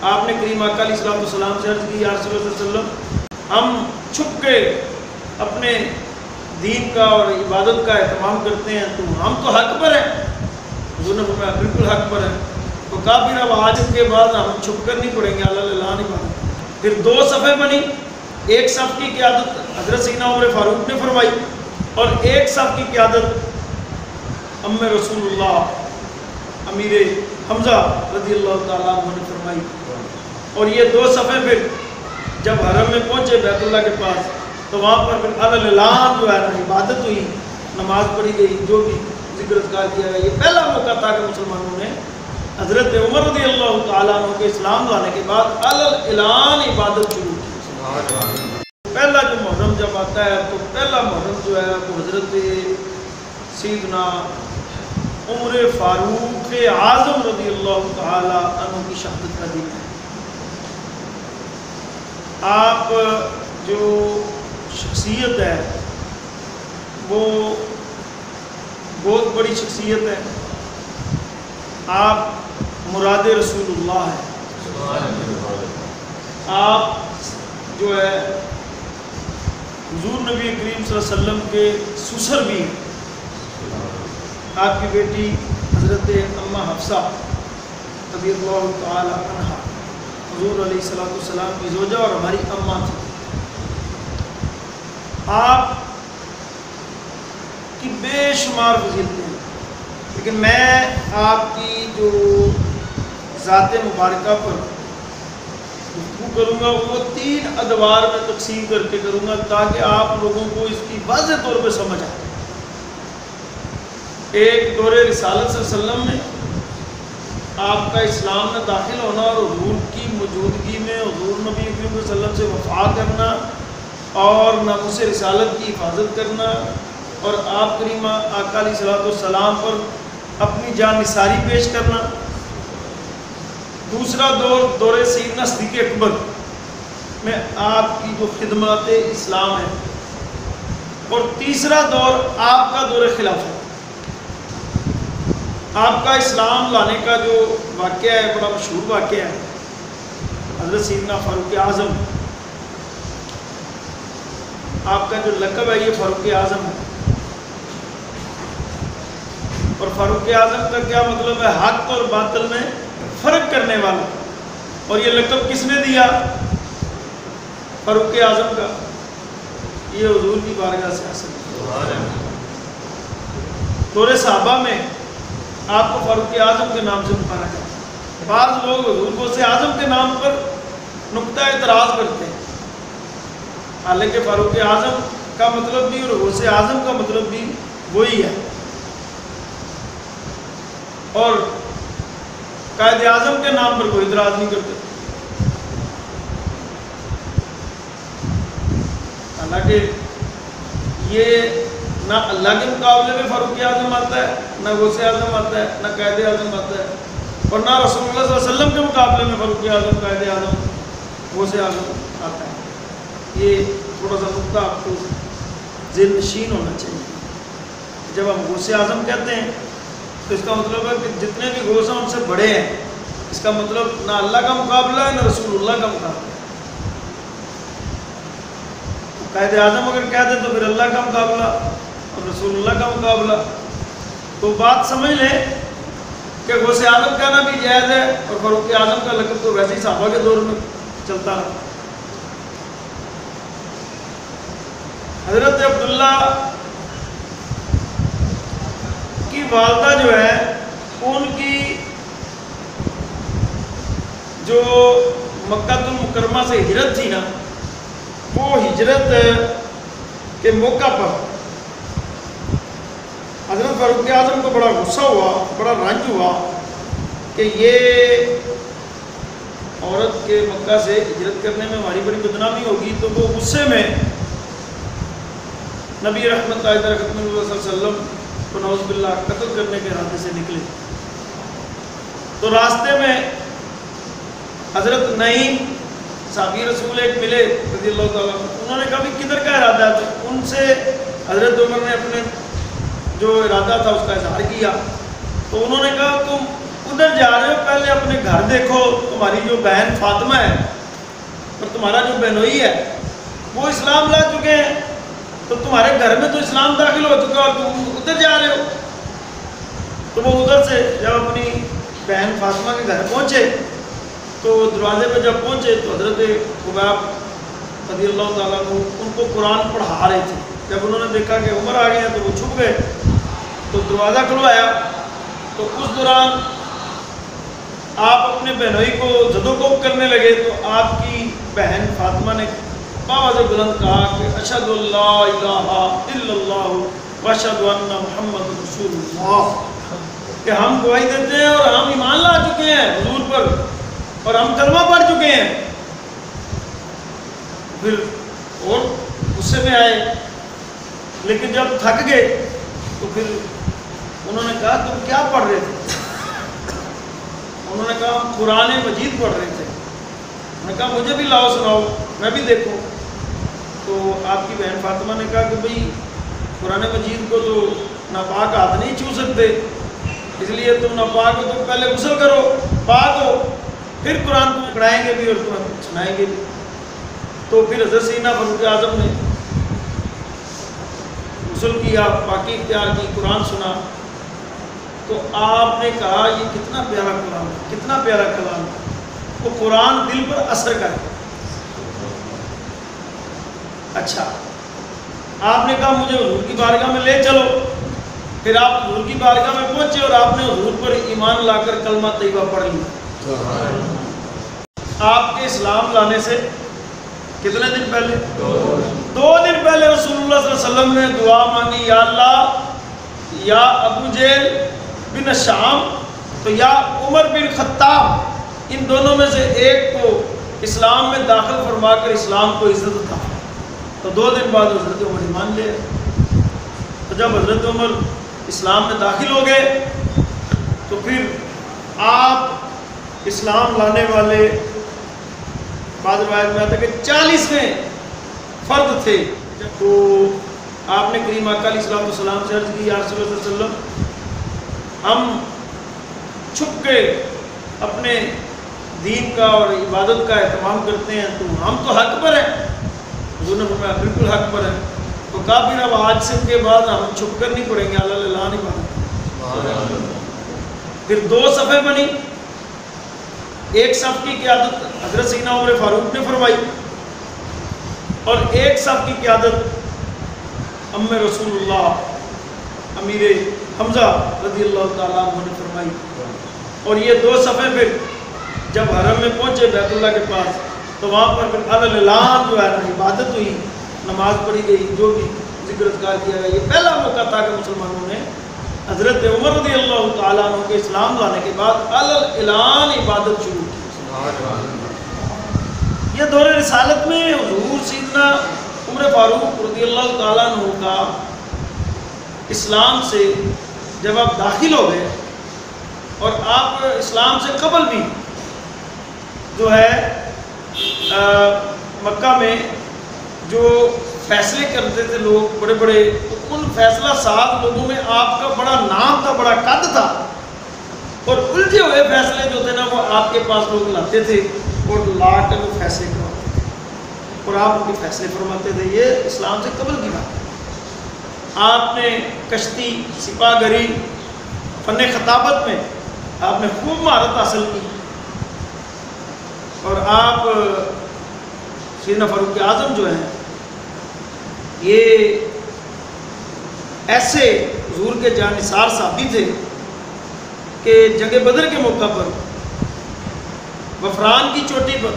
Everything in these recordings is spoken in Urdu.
آپ نے کریم آقا علیہ السلام سے عرض کی یا رسول اللہ صلی اللہ علیہ وسلم ہم چھپ کے اپنے دین کا اور عبادت کا اہتمام کرتے ہیں تو ہم تو حق پر ہیں. حضور نے فرمایا بالکل حق پر ہیں. تو کافی اب حاجت کے بعد ہم چھپ کر نہیں پڑیں گے, اللہ نہیں پڑھیں. پھر 2 صفیں بنی. ایک صف کی قیادت حضرت سیدنا عمر فاروق نے فرمائی اور ایک صف کی قیادت ام رسول اللہ امیر حمزہ رضی اللہ تعالیٰ عنہ نے فرمائی. اور یہ 2 صفیں پھر جب حرم میں پہنچے بیت اللہ کے پاس تو وہاں پر پھر اعلان جو ہے نا عبادت ہوئی, نماز پڑھی گئی, جو بھی ذکر اذکار کیا گیا. یہ پہلا موقع تھا کہ مسلمانوں نے حضرت عمر رضی اللہ تعالیٰ عنہ کے اسلام لانے کے بعد اعلان عبادت شروع کی. پہلا جو محرم جب آتا ہے تو پہلا محرم جو ہے وہ حضرت سیدنا عمر فاروق اعظم رضی اللہ تعالیٰ عنہ کی شہادت کا دن ہے. آپ جو شخصیت ہے وہ بہت بڑی شخصیت ہے. آپ مراد رسول اللہ ہیں. آپ جو ہے حضور نبی کریم صلی اللہ علیہ وسلم کے سسر بھی ہیں. آپ کی بیٹی حضرت اماں حفصہ رضی اللہ تعالی عنہا حضور علیہ السلام کی زوجہ اور ہماری اماں تھی. آپ کی بے شمار فضیلتیں ہیں, لیکن میں آپ کی جو ذات مبارکہ پر گفتگو کروں گا وہ 3 ادوار میں تقسیم کر کے کروں گا تاکہ آپ لوگوں کو اس کی واضح طور پہ سمجھ آئے. ایک دور رسالت صلی اللہ علیہ وسلم میں آپ کا اسلام میں داخل ہونا اور حضور کی موجودگی میں حضور نبی کریم صلی اللہ علیہ وسلم سے وفا کرنا اور ناموس رسالت کی حفاظت کرنا اور آپ کریم آقا علیہ السلام پر اپنی جان نثاری پیش کرنا. دوسرا دور سیدنا صدیق اکبر میں آپ کی جو خدمات اسلام ہے. اور تیسرا دور آپ کا دور خلافت. آپ کا اسلام لانے کا جو واقعہ ہے بڑا مشہور واقعہ ہے. حضرت سیدنا فاروق اعظم, آپ کا جو لقب ہے یہ فاروق اعظم ہے. اور فاروق اعظم کا کیا مطلب ہے؟ حق اور باطل میں فرق کرنے والا. اور یہ لقب کس نے دیا فاروق اعظم کا؟ یہ حضور کی بارگاہ سے حاصل. دور صحابہ میں آپ کو فاروق اعظم کے نام سے پکارا جاتا ہے. بعض لوگ حضور کو سے اعظم کے نام پر نقطہ اعتراض کرتے ہیں, حالانکہ فاروق اعظم کا مطلب بھی اور غوث اعظم کا مطلب بھی وہی ہے. اور قائد اعظم کے نام پر کوئی اعتراض نہیں کرتے. حالانکہ یہ نہ اللہ کے مقابلے میں فاروق اعظم آتا ہے, نہ غوث اعظم آتا ہے, نہ قائد اعظم آتا ہے, اور نہ رسول اللہ صلی اللہ علیہ وسلم کے مقابلے میں فاروق اعظم, قائد اعظم, غوث اعظم آتا ہے. یہ تھوڑا سا نقطہ آپ کو ذہن نشین ہونا چاہیے. جب ہم غوث اعظم کہتے ہیں تو اس کا مطلب ہے کہ جتنے بھی غوث ہیں ان سے بڑے ہیں. اس کا مطلب نہ اللہ کا مقابلہ ہے نہ رسول اللہ کا مقابلہ ہے. قائد اعظم اگر کہہ دیں تو پھر اللہ کا مقابلہ اور رسول اللہ کا مقابلہ. تو بات سمجھ لیں کہ غوث اعظم کہنا بھی جائز ہے اور فاروق اعظم کا لقب تو ویسے ہی صحابہ کے دور میں چلتا رہا. حضرت عبداللہ کی والدہ جو ہے ان کی جو مکہ المکرمہ سے ہجرت تھی نا, وہ ہجرت کے موقع پر حضرت فاروق اعظم کو بڑا غصہ ہوا, بڑا رنج ہوا کہ یہ عورت کے مکہ سے ہجرت کرنے میں ہماری بڑی بدنامی ہوگی. تو وہ غصے میں نبی رحمت اللہ صلی اللہ علیہ وسلم کو نعوذ باللہ قتل کرنے کے ارادے سے نکلے. تو راستے میں حضرت نعیم صحابی رسول ایک ملے رضی اللہ تعالیٰ, انہوں نے کہا بھی کدھر کا ارادہ ہے؟ تو ان سے حضرت عمر نے اپنے جو ارادہ تھا اس کا اظہار کیا. تو انہوں نے کہا تم ادھر جا رہے ہو پہلے اپنے گھر دیکھو، تمہاری جو بہن فاطمہ ہے اور تمہارا جو بہنوئی ہے وہ اسلام لا چکے ہیں، تو تمہارے گھر میں تو اسلام داخل ہو چکا اور تم ادھر جا رہے ہو۔ تو وہ ادھر سے جب اپنی بہن فاطمہ کے گھر پہنچے تو دروازے پہ جب پہنچے تو حضرت خبیب رضی اللہ تعالیٰ عنہ ان کو قرآن پڑھا رہے تھے۔ جب انہوں نے دیکھا کہ عمر آ گئے ہیں تو وہ چھپ گئے، تو دروازہ کھلوایا، تو اس دوران آپ اپنے بہنوئی کو زدوکوب کرنے لگے، تو آپ کی بہن فاطمہ نے آواز بلند کہا کہ اشہد اللہ الہ الا اللہ واشہد ان محمد رسول اللہ، کہ ہم گواہی دیتے ہیں اور ہم ایمان لا چکے ہیں حضور پر اور ہم کلمہ پڑھ چکے ہیں۔ پھر اور غصے میں آئے، لیکن جب تھک گئے تو پھر انہوں نے کہا تم کیا پڑھ رہے تھے؟ انہوں نے کہا ہم قرآن مجید پڑھ رہے تھے۔ انہوں نے کہا مجھے بھی لاؤ سناؤ میں بھی دیکھوں۔ تو آپ کی بہن فاطمہ نے کہا کہ بھئی قرآن مجید کو تو ناپاک ہاتھ نہیں چھو سکتے، اس لیے تم ناپاک ہو تو پہلے غسل کرو، پاک ہو، پھر قرآن کو پڑھائیں گے بھی اور تمہیں سنائیں گے بھی۔ تو پھر حضرت سیدنا فاروق اعظم نے غسل کیا، پاکی اختیار کی، قرآن سنا، تو آپ نے کہا یہ کتنا پیارا کلام ہے، کتنا پیارا کلام ہے، وہ قرآن دل پر اثر کرے۔ اچھا، آپ نے کہا مجھے حضور کی بارگاہ میں لے چلو۔ پھر آپ حضور کی بارگاہ میں پہنچے اور آپ نے حضور پر ایمان لا کر کلمہ طیبہ پڑھ لیا۔ آپ کے اسلام لانے سے کتنے دن پہلے؟ 2 دن پہلے رسول اللہ صلی اللہ علیہ وسلم نے دعا مانگی، یا اللہ یا ابو جہل بن شام تو یا عمر بن خطاب، ان دونوں میں سے ایک کو اسلام میں داخل فرما کر اسلام کو عزت عطا۔ تو 2 دن بعد حضرت عمر ایمان لے آئے۔ تو جب حضرت عمر اسلام میں داخل ہو گئے تو پھر آپ اسلام لانے والے، بعض روایت میں آتا ہے کہ 40ویں فرد تھے۔ تو آپ نے کریم آقا علیہ السلام سے عرض کی، یا رسول اللہ صلی اللہ علیہ وسلم ہم چھپ کے اپنے دین کا اور عبادت کا اہتمام کرتے ہیں، تو ہم تو حق پر ہیں۔ حضور نے فرمایا بالکل حق پر ہے۔ تو کہا پھر اب آج سے کے بعد ہم چھپ کر نہیں پڑھیں گے، اللہ اعلان عبادت۔ پھر 2 صفیں بنی، ایک صف کی قیادت حضرت سیدنا عمر فاروق نے فرمائی اور ایک صف کی قیادت ام رسول اللہ امیر حمزہ رضی اللہ تعالیٰ عنہ نے فرمائی۔ اور یہ 2 صفیں پھر جب حرم میں پہنچے بیت اللہ کے پاس تو وہاں پر پھر اعلان جو ہے نا عبادت ہوئی، نماز پڑھی گئی، جو بھی ذکر اذکار کیا گیا۔ یہ پہلا موقع تھا کہ مسلمانوں نے حضرت عمر رضی اللہ تعالیٰ عنہ کے اسلام لانے کے بعد اعلان عبادت شروع کی۔ یہ دور رسالت میں حضور سیدنا عمر فاروق رضی اللہ تعالیٰ عنہ کا اسلام سے جب آپ داخل ہو گئے، اور آپ اسلام سے قبل بھی جو ہے مکہ میں جو فیصلے کرتے تھے لوگ بڑے بڑے، ان فیصلہ ساز لوگوں میں آپ کا بڑا نام تھا، بڑا قد تھا، اور الجھے ہوئے فیصلے جو تھے نا وہ آپ کے پاس لوگ لاتے تھے اور لا کر وہ فیصلے کرواتے تھے اور آپ ان کے فیصلے فرماتے تھے۔ یہ اسلام سے قبل کی بات ہے۔ آپ نے کشتی، سپاہ گری، فن خطابت میں آپ نے خوب مہارت حاصل کی، اور آپ سیدنا فاروق اعظم جو ہیں یہ ایسے حضور کے جانثار صحابی تھے کہ جنگ بدر کے موقع پر غفران کی چوٹی پر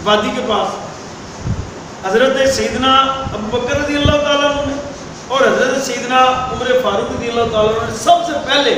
وادی کے پاس حضرت سیدنا ابو بکر رضی اللہ تعالیٰ عنہ نے اور حضرت سیدنا عمر فاروق رضی اللہ تعالیٰ عنہ نے سب سے پہلے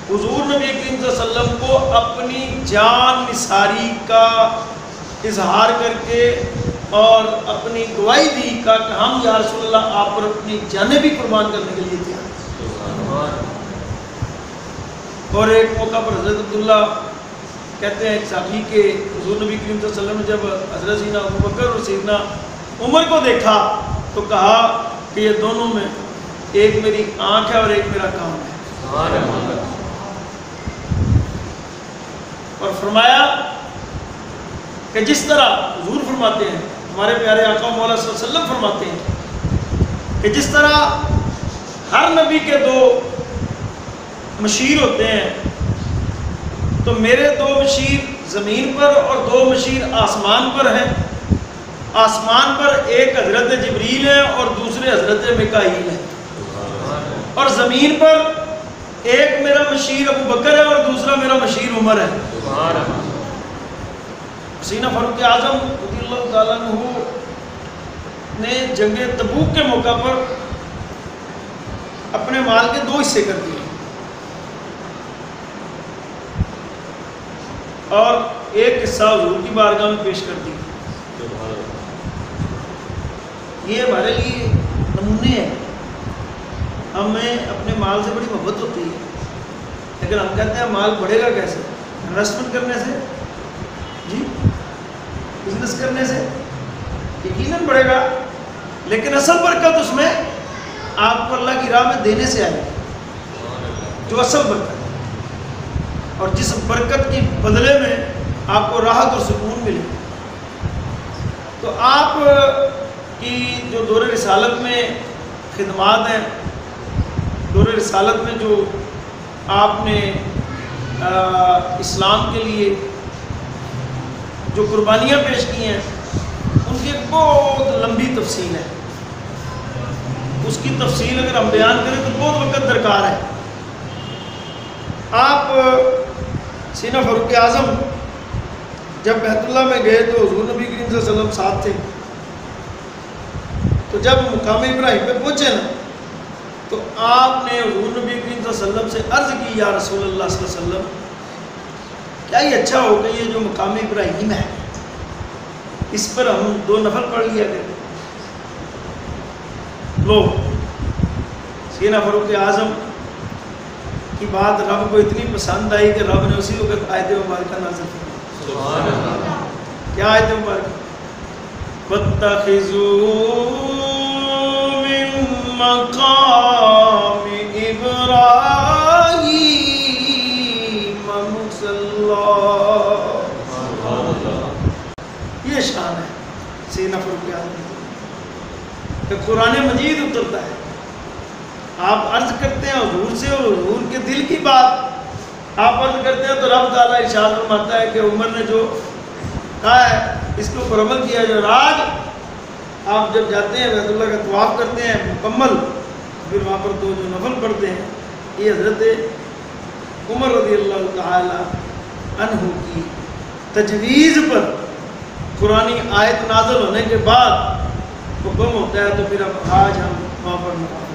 حضور نبی کریم صلی اللہ علیہ وسلم کو اپنی جان نثاری کا اظہار کر کے اور اپنی گواہی دی کہ ہم یا رسول اللہ آپ پر اپنی جانیں بھی قربان کرنے کے لیے تیار۔ اور ایک موقع پر حضرت عبداللہ کہتے ہیں ایک صحابی کے حضور نبی کریم صلی اللہ علیہ وسلم نے جب حضرت سیدنا ابو بکر اور سیدنا عمر کو دیکھا تو کہا کہ یہ دونوں میں ایک میری آنکھ ہے اور ایک میرا کان ہے۔ فرمایا کہ جس طرح حضور فرماتے ہیں، ہمارے پیارے آقا مولا صلی اللہ علیہ وسلم فرماتے ہیں کہ جس طرح ہر نبی کے 2 مشیر ہوتے ہیں، تو میرے 2 مشیر زمین پر اور 2 مشیر آسمان پر ہیں۔ آسمان پر ایک حضرت جبریل ہے اور دوسرے حضرت میکائیل ہے، اور زمین پر ایک میرا مشیر ابو بکر ہے اور دوسرا میرا مشیر عمر ہے۔ سینہ فاروق اعظم رضی اللہ تعالیٰ عنہ نے جنگ تبوک کے موقع پر اپنے مال کے 2 حصے کر دیے، اور ایک حصہ حضور کی بارگاہ میں پیش کر دیا۔ یہ ہمارے لیے نمونے ہیں۔ ہمیں اپنے مال سے بڑی محبت ہوتی ہے، لیکن ہم کہتے ہیں مال بڑھے گا کیسے؟ انویسٹمنٹ کرنے سے، جی بزنس کرنے سے یقیناً بڑھے گا، لیکن اصل برکت اس میں آپ کو اللہ کی راہ میں دینے سے آئے گی، جو اصل برکت ہے، اور جس برکت کی بدلے میں آپ کو راحت اور سکون ملے۔ تو آپ کی جو دور رسالت میں خدمات ہیں، دور رسالت میں جو آپ نے اسلام کے لیے جو قربانیاں پیش کی ہیں، ان کی ایک بہت لمبی تفصیل ہے۔ اس کی تفصیل اگر ہم بیان کریں تو بہت وقت درکار ہے۔ آپ سینہ فاروق اعظم جب بیت اللہ میں گئے تو حضور نبی کریم صلی اللہ علیہ وسلم ساتھ تھے، تو جب مقام ابراہیم پہ پہنچے نا، تو آپ نے حضور نبی کریم صلی اللہ علیہ وسلم سے عرض کی، یا رسول اللہ صلی اللہ علیہ وسلم، کیا یہ اچھا ہو کہ یہ جو مقام ابراہیم ہے اس پر ہم 2 نفل پڑھ لیا کریں؟ لو، سینہ فاروق اعظم کی بات رب کو اتنی پسند آئی کہ رب نے اسی وقت آیت مبارکہ نازل کی۔ سبحان اللہ! کیا آیت مبارکہ؟ وَاتَّخِذُوا مِن مَقَامِ إِبْرَاهِيمَ مُصَلًّى۔ یہ شان ہے سینہ فاروق اعظم کہ قرآن مجید اترتا ہے، آپ عرض کرتے ہیں حضور سے، اور حضور کے دل کی بات آپ عرض کرتے ہیں، تو رب تعالیٰ ارشاد فرماتا ہے کہ عمر نے جو کہا ہے اس کے اوپر عمل کیا۔ جو راج آپ جب جاتے ہیں بیت اللہ کا طواف کرتے ہیں مکمل، پھر وہاں پر 2 جو نفل پڑھتے ہیں، یہ حضرت عمر رضی اللہ تعالیٰ عنہ کی تجویز پر قرآنی آیت نازل ہونے کے بعد حکم ہوتا ہے، تو پھر اب آج ہم وہاں پر نماز